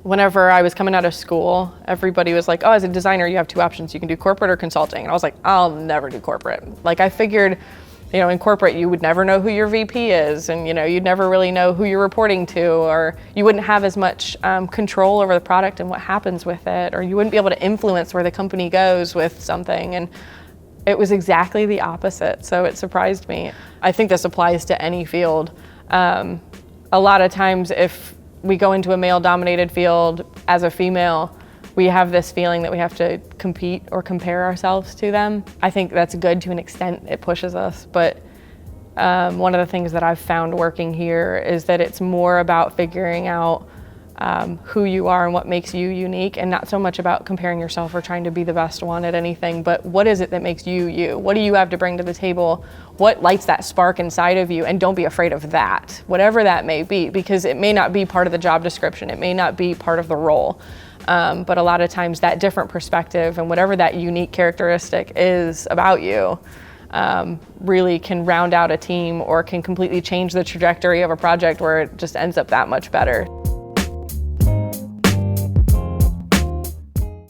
Whenever I was coming out of school, everybody was like, oh, as a designer, you have two options. You can do corporate or consulting. And I was like, I'll never do corporate. Like, I figured, in corporate, you would never know who your VP is, and you'd never really know who you're reporting to, or you wouldn't have as much control over the product and what happens with it, or you wouldn't be able to influence where the company goes with something. And it was exactly the opposite, so it surprised me. I think this applies to any field. A lot of times, if we go into a male-dominated field as a female, we have this feeling that we have to compete or compare ourselves to them. I think that's good to an extent. It pushes us, but one of the things that I've found working here is that it's more about figuring out who you are and what makes you unique, and not so much about comparing yourself or trying to be the best one at anything, but what is it that makes you you? What do you have to bring to the table? What lights that spark inside of you? And don't be afraid of that, whatever that may be, because it may not be part of the job description, it may not be part of the role, but a lot of times that different perspective and whatever that unique characteristic is about you really can round out a team or can completely change the trajectory of a project where it just ends up that much better.